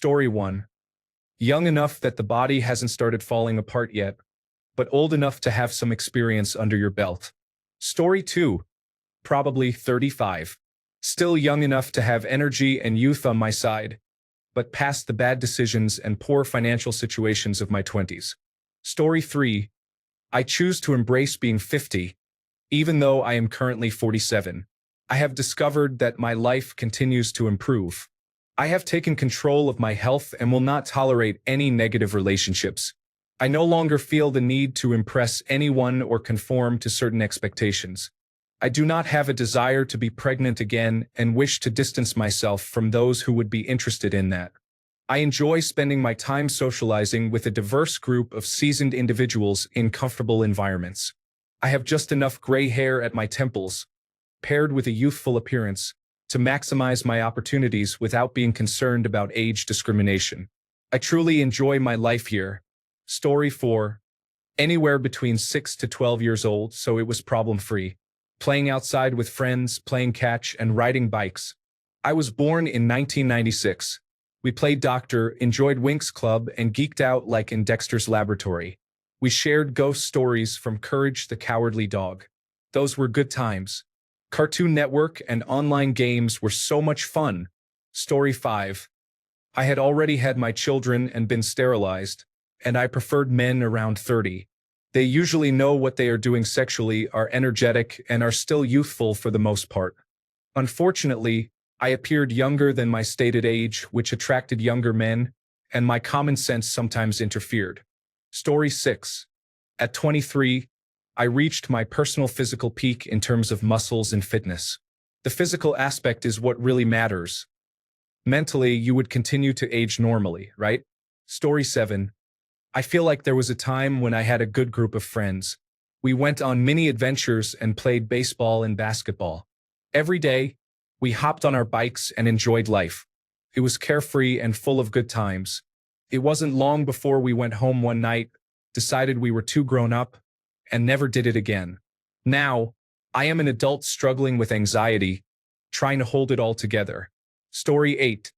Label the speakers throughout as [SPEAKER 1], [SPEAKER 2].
[SPEAKER 1] Story 1. Young enough that the body hasn't started falling apart yet, but old enough to have some experience under your belt. Story 2. Probably 35. Still young enough to have energy and youth on my side, but past the bad decisions and poor financial situations of my 20s. Story 3. I choose to embrace being 50, even though I am currently 47. I have discovered that my life continues to improve. I have taken control of my health and will not tolerate any negative relationships. I no longer feel the need to impress anyone or conform to certain expectations. I do not have a desire to be pregnant again and wish to distance myself from those who would be interested in that. I enjoy spending my time socializing with a diverse group of seasoned individuals in comfortable environments. I have just enough gray hair at my temples, paired with a youthful appearance, to maximize my opportunities without being concerned about age discrimination. I truly enjoy my life here. Story 4. Anywhere between 6 to 12 years old, so it was problem-free. Playing outside with friends, playing catch, and riding bikes. I was born in 1996. We played doctor, enjoyed Winx Club, and geeked out like in Dexter's Laboratory. We shared ghost stories from Courage the Cowardly Dog. Those were good times. Cartoon Network and online games were so much fun. Story 5. I had already had my children and been sterilized, and I preferred men around 30. They usually know what they are doing sexually, are energetic, and are still youthful for the most part. Unfortunately, I appeared younger than my stated age, which attracted younger men, and my common sense sometimes interfered. Story 6. At 23, I reached my personal physical peak in terms of muscles and fitness. The physical aspect is what really matters. Mentally, you would continue to age normally, right? Story 7. I feel like there was a time when I had a good group of friends. We went on many adventures and played baseball and basketball. Every day, we hopped on our bikes and enjoyed life. It was carefree and full of good times. It wasn't long before we went home one night, decided we were too grown up, and never did it again. Now, I am an adult struggling with anxiety, trying to hold it all together. Story 8.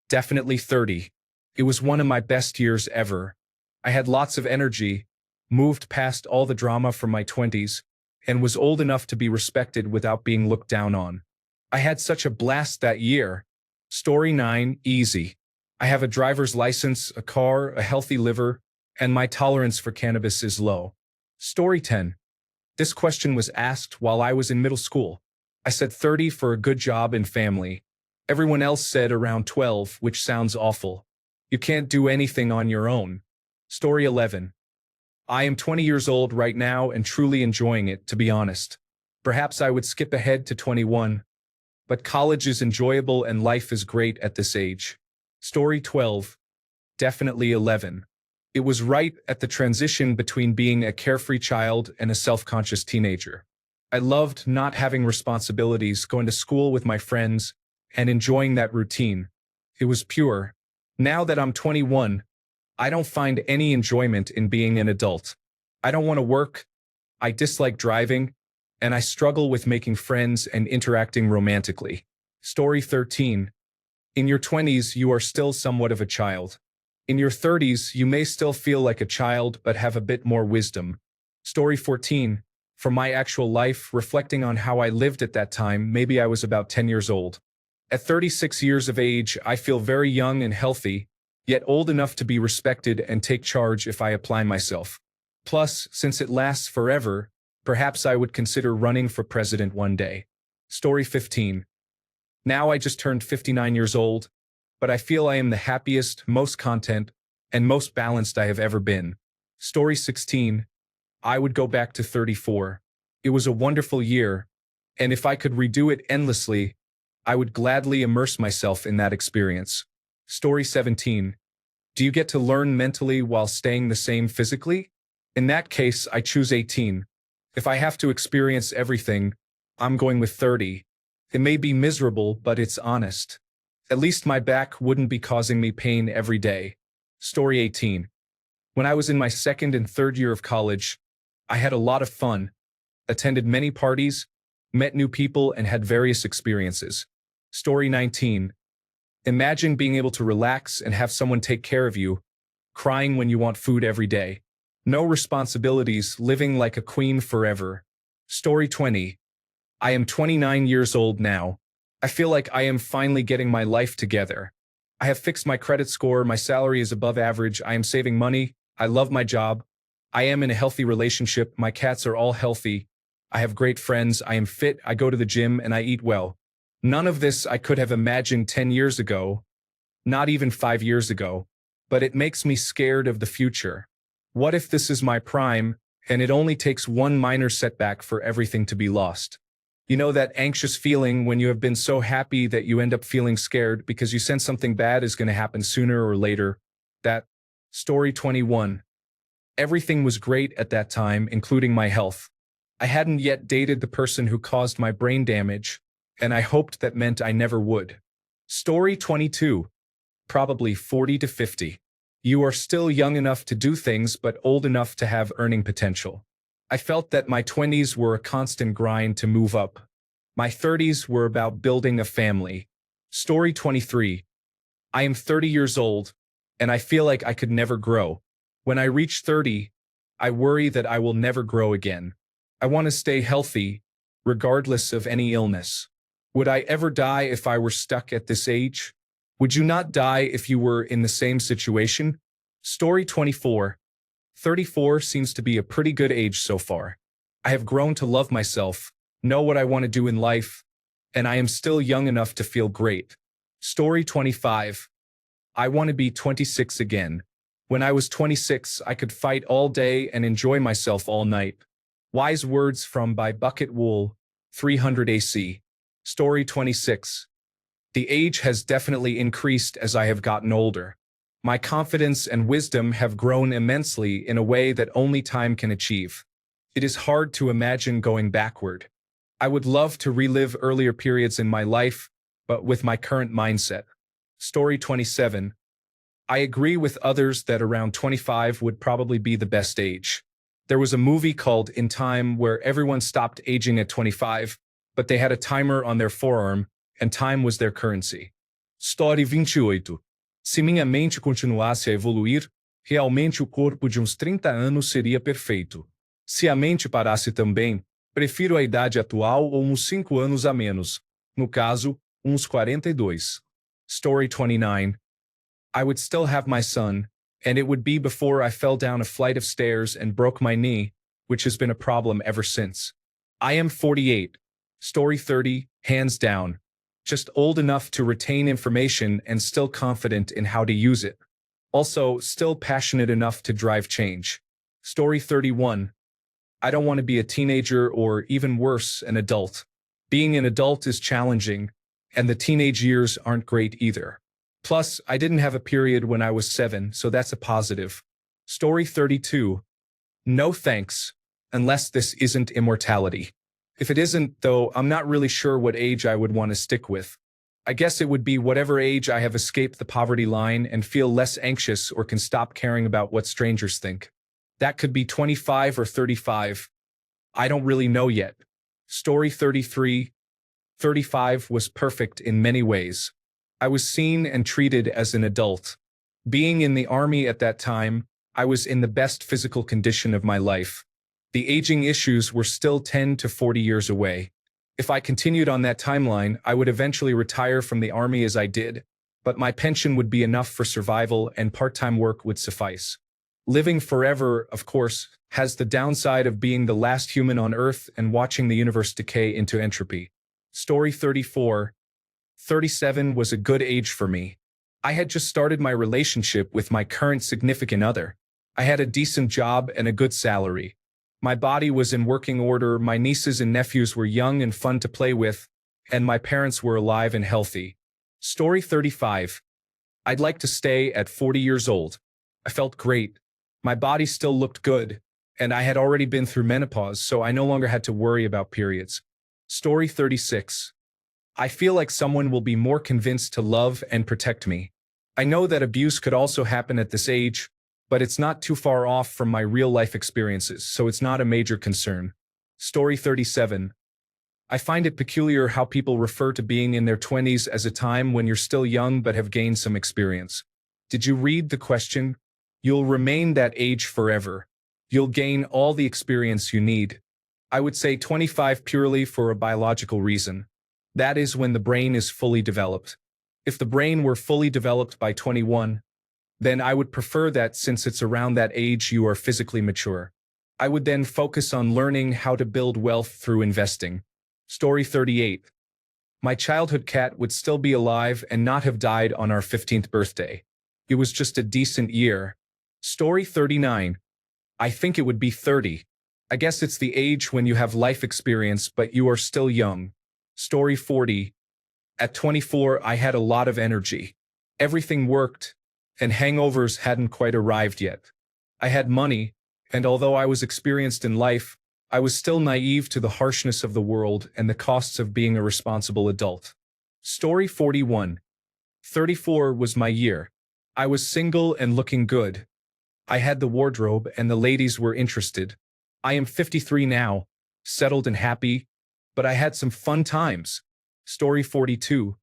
[SPEAKER 1] Definitely 30. It was one of my best years ever. I had lots of energy, moved past all the drama from my 20s, and was old enough to be respected without being looked down on. I had such a blast that year. Story 9. Easy. I have a driver's license, a car, a healthy liver, and my tolerance for cannabis is low. Story 10. This question was asked while I was in middle school. I said 30 for a good job and family. Everyone else said around 12, which sounds awful. You can't do anything on your own. Story 11. I am 20 years old right now and truly enjoying it, to be honest. Perhaps I would skip ahead to 21, but college is enjoyable and life is great at this age. Story 12. Definitely 11. It was right at the transition between being a carefree child and a self-conscious teenager. I loved not having responsibilities, going to school with my friends, and enjoying that routine. It was pure. Now that I'm 21, I don't find any enjoyment in being an adult. I don't want to work, I dislike driving, and I struggle with making friends and interacting romantically. Story 13. In your 20s, you are still somewhat of a child. In your 30s, you may still feel like a child but have a bit more wisdom. Story 14. From my actual life, reflecting on how I lived at that time, maybe I was about 10 years old. At 36 years of age, I feel very young and healthy, yet old enough to be respected and take charge if I apply myself. Plus, since it lasts forever, perhaps I would consider running for president one day. Story 15. Now I just turned 59 years old, but I feel I am the happiest, most content, and most balanced I have ever been. Story 16. I would go back to 34. It was a wonderful year, and if I could redo it endlessly, I would gladly immerse myself in that experience. Story 17. Do you get to learn mentally while staying the same physically? In that case, I choose 18. If I have to experience everything, I'm going with 30. It may be miserable, but it's honest. At least my back wouldn't be causing me pain every day. Story 18. When I was in my second and third year of college, I had a lot of fun, attended many parties, met new people, and had various experiences. Story 19. Imagine being able to relax and have someone take care of you, crying when you want food every day. No responsibilities, living like a queen forever. Story 20. I am 29 years old now. I feel like I am finally getting my life together. I have fixed my credit score, my salary is above average, I am saving money, I love my job, I am in a healthy relationship, my cats are all healthy, I have great friends, I am fit, I go to the gym, and I eat well. None of this I could have imagined 10 years ago, not even 5 years ago, but it makes me scared of the future. What if this is my prime, and it only takes one minor setback for everything to be lost? You know that anxious feeling when you have been so happy that you end up feeling scared because you sense something bad is going to happen sooner or later? That. Story 21. Everything was great at that time, including my health. I hadn't yet dated the person who caused my brain damage, and I hoped that meant I never would. Story 22. Probably 40 to 50. You are still young enough to do things but old enough to have earning potential. I felt that my 20s were a constant grind to move up. My 30s were about building a family. Story 23. I am 30 years old, and I feel like I could never grow. When I reach 30, I worry that I will never grow again. I want to stay healthy, regardless of any illness. Would I ever die if I were stuck at this age? Would you not die if you were in the same situation? Story 24. 34 seems to be a pretty good age so far. I have grown to love myself, know what I want to do in life, and I am still young enough to feel great. Story 25. I want to be 26 again. When I was 26, I could fight all day and enjoy myself all night. Wise words from by Bucket Wool, 300 AC. Story 26. The age has definitely increased as I have gotten older. My confidence and wisdom have grown immensely in a way that only time can achieve. It is hard to imagine going backward. I would love to relive earlier periods in my life, but with my current mindset. Story 27. I agree with others that around 25 would probably be the best age. There was a movie called In Time where everyone stopped aging at 25, but they had a timer on their forearm, and time was their currency. Story 28. Se minha mente continuasse a evoluir, realmente o corpo de uns 30 anos seria perfeito. Se a mente parasse também, prefiro a idade atual ou uns 5 anos a menos. No caso, uns 42. Story 29. I would still have my son, and it would be before I fell down a flight of stairs and broke my knee, which has been a problem ever since. I am 48. Story 30, hands down. Just old enough to retain information and still confident in how to use it. Also, still passionate enough to drive change. Story 31. I don't want to be a teenager or, even worse, an adult. Being an adult is challenging, and the teenage years aren't great either. Plus, I didn't have a period when I was 7, so that's a positive. Story 32. No thanks, unless this isn't immortality. If it isn't, though, I'm not really sure what age I would want to stick with. I guess it would be whatever age I have escaped the poverty line and feel less anxious or can stop caring about what strangers think. That could be 25 or 35. I don't really know yet. Story 33. 35 was perfect in many ways. I was seen and treated as an adult. Being in the army at that time, I was in the best physical condition of my life. The aging issues were still 10 to 40 years away. If I continued on that timeline, I would eventually retire from the army as I did, but my pension would be enough for survival and part-time work would suffice. Living forever, of course, has the downside of being the last human on Earth and watching the universe decay into entropy. Story 34. 37 was a good age for me. I had just started my relationship with my current significant other. I had a decent job and a good salary. My body was in working order, my nieces and nephews were young and fun to play with, and my parents were alive and healthy. Story 35. I'd like to stay at 40 years old. I felt great. My body still looked good, and I had already been through menopause, so I no longer had to worry about periods. Story 36. I feel like someone will be more convinced to love and protect me. I know that abuse could also happen at this age, but it's not too far off from my real-life experiences, so it's not a major concern. Story 37. I find it peculiar how people refer to being in their 20s as a time when you're still young but have gained some experience. Did you read the question? You'll remain that age forever. You'll gain all the experience you need. I would say 25 purely for a biological reason. That is when the brain is fully developed. If the brain were fully developed by 21, then I would prefer that since it's around that age you are physically mature. I would then focus on learning how to build wealth through investing. Story 38. My childhood cat would still be alive and not have died on our 15th birthday. It was just a decent year. Story 39. I think it would be 30. I guess it's the age when you have life experience but you are still young. Story 40. At 24, I had a lot of energy. Everything worked, and hangovers hadn't quite arrived yet. I had money, and although I was experienced in life, I was still naive to the harshness of the world and the costs of being a responsible adult. Story 41. 34 was my year. I was single and looking good. I had the wardrobe and the ladies were interested. I am 53 now, settled and happy, but I had some fun times. Story 42.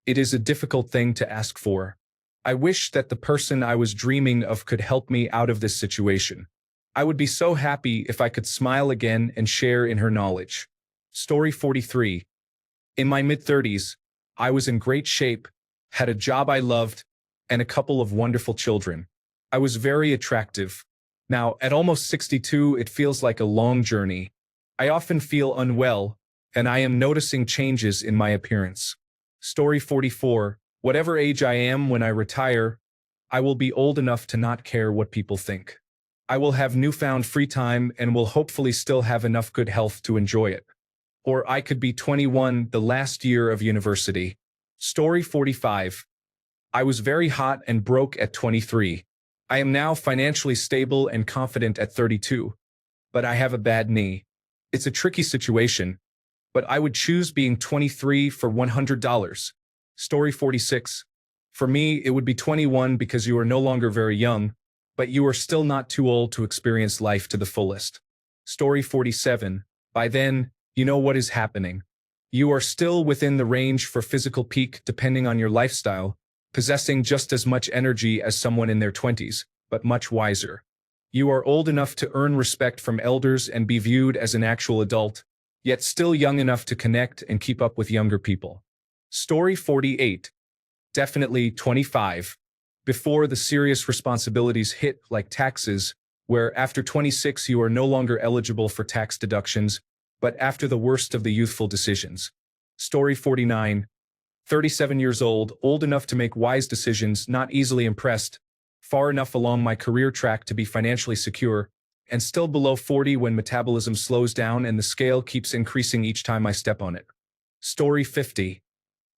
[SPEAKER 1] It is a difficult thing to ask for. I wish that the person I was dreaming of could help me out of this situation. I would be so happy if I could smile again and share in her knowledge. Story 43. In my mid-30s, I was in great shape, had a job I loved, and a couple of wonderful children. I was very attractive. Now, at almost 62, it feels like a long journey. I often feel unwell, and I am noticing changes in my appearance. Story 44. Whatever age I am when I retire, I will be old enough to not care what people think. I will have newfound free time and will hopefully still have enough good health to enjoy it. Or I could be 21, the last year of university. Story 45. I was very hot and broke at 23. I am now financially stable and confident at 32. But I have a bad knee. It's a tricky situation, but I would choose being 23 for $100. Story 46. For me, it would be 21 because you are no longer very young, but you are still not too old to experience life to the fullest. Story 47. By then, you know what is happening. You are still within the range for physical peak depending on your lifestyle, possessing just as much energy as someone in their 20s, but much wiser. You are old enough to earn respect from elders and be viewed as an actual adult, yet still young enough to connect and keep up with younger people. Story 48. Definitely 25. Before the serious responsibilities hit like taxes, where after 26 you are no longer eligible for tax deductions, but after the worst of the youthful decisions. Story 49. 37 years old enough to make wise decisions, not easily impressed, far enough along my career track to be financially secure, and still below 40 when metabolism slows down and the scale keeps increasing each time I step on it. Story 50.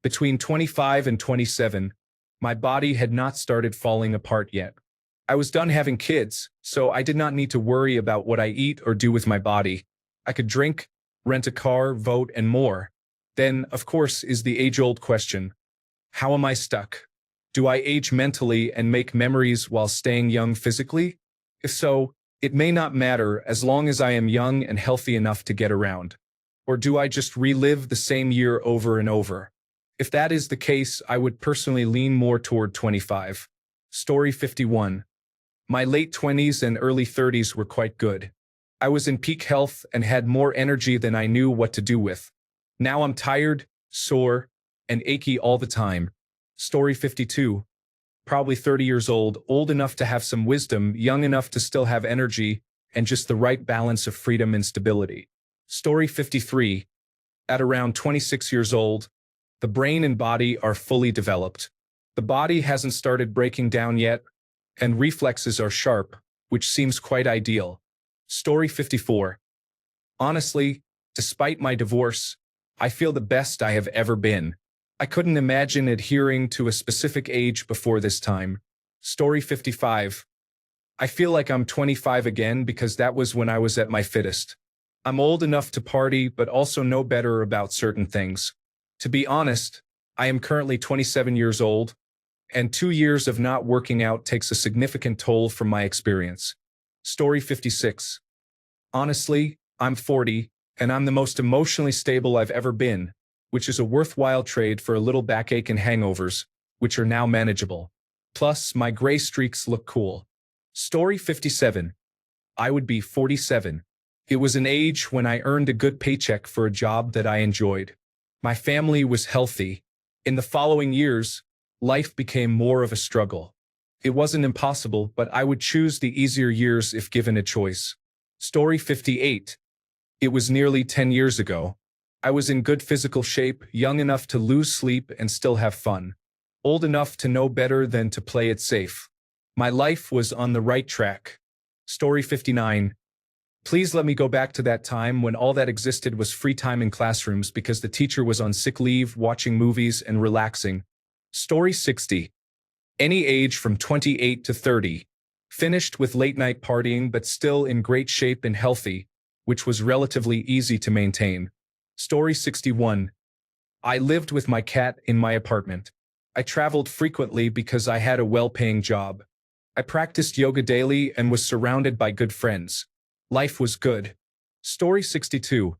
[SPEAKER 1] Between 25 and 27, my body had not started falling apart yet. I was done having kids, so I did not need to worry about what I eat or do with my body. I could drink, rent a car, vote, and more. Then, of course, is the age-old question. How am I stuck? Do I age mentally and make memories while staying young physically? If so, it may not matter as long as I am young and healthy enough to get around. Or do I just relive the same year over and over? If that is the case, I would personally lean more toward 25. Story 51. My late 20s and early 30s were quite good. I was in peak health and had more energy than I knew what to do with. Now I'm tired, sore, and achy all the time. Story 52. Probably 30 years old enough to have some wisdom, young enough to still have energy, and just the right balance of freedom and stability. Story 53. At around 26 years old, the brain and body are fully developed. The body hasn't started breaking down yet, and reflexes are sharp, which seems quite ideal. Story 54. Honestly, despite my divorce, I feel the best I have ever been. I couldn't imagine adhering to a specific age before this time. Story 55. I feel like I'm 25 again because that was when I was at my fittest. I'm old enough to party but also know better about certain things. To be honest, I am currently 27 years old, and 2 years of not working out takes a significant toll from my experience. Story 56. Honestly, I'm 40, and I'm the most emotionally stable I've ever been, which is a worthwhile trade for a little backache and hangovers, which are now manageable. Plus, my gray streaks look cool. Story 57. I would be 47. It was an age when I earned a good paycheck for a job that I enjoyed. My family was healthy. In the following years, life became more of a struggle. It wasn't impossible, but I would choose the easier years if given a choice. Story 58. It was nearly 10 years ago. I was in good physical shape, young enough to lose sleep and still have fun. Old enough to know better than to play it safe. My life was on the right track. Story 59. Please let me go back to that time when all that existed was free time in classrooms because the teacher was on sick leave, watching movies, and relaxing. Story 60. Any age from 28 to 30. Finished with late-night partying but still in great shape and healthy, which was relatively easy to maintain. Story 61. I lived with my cat in my apartment. I traveled frequently because I had a well-paying job. I practiced yoga daily and was surrounded by good friends. Life was good. Story 62.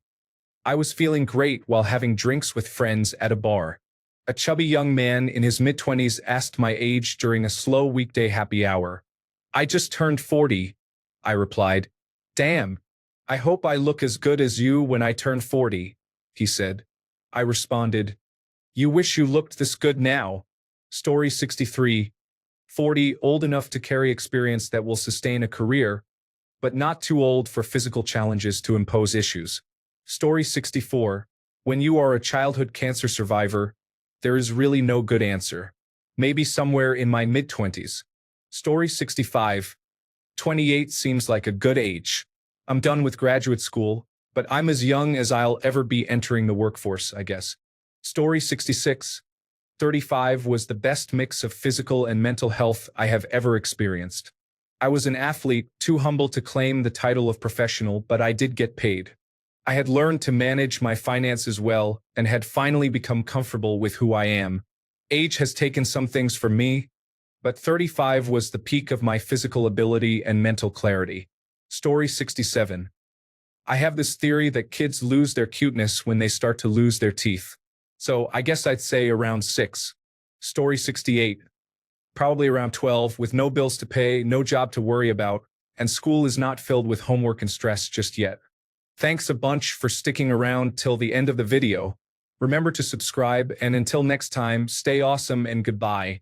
[SPEAKER 1] I was feeling great while having drinks with friends at a bar. A chubby young man in his mid-20s asked my age during a slow weekday happy hour. I just turned 40, I replied. Damn, I hope I look as good as you when I turn 40, he said. I responded, you wish you looked this good now. Story 63. 40, old enough to carry experience that will sustain a career, but not too old for physical challenges to impose issues. Story 64. When you are a childhood cancer survivor, there is really no good answer. Maybe somewhere in my mid-20s. Story 65. 28 seems like a good age. I'm done with graduate school, but I'm as young as I'll ever be entering the workforce, I guess. Story 66. 35 was the best mix of physical and mental health I have ever experienced. I was an athlete, too humble to claim the title of professional, but I did get paid. I had learned to manage my finances well and had finally become comfortable with who I am. Age has taken some things from me, but 35 was the peak of my physical ability and mental clarity. Story 67. I have this theory that kids lose their cuteness when they start to lose their teeth. So I guess I'd say around 6. Story 68. Probably around 12, with no bills to pay, no job to worry about, and school is not filled with homework and stress just yet. Thanks a bunch for sticking around till the end of the video. Remember to subscribe, and until next time, stay awesome and goodbye.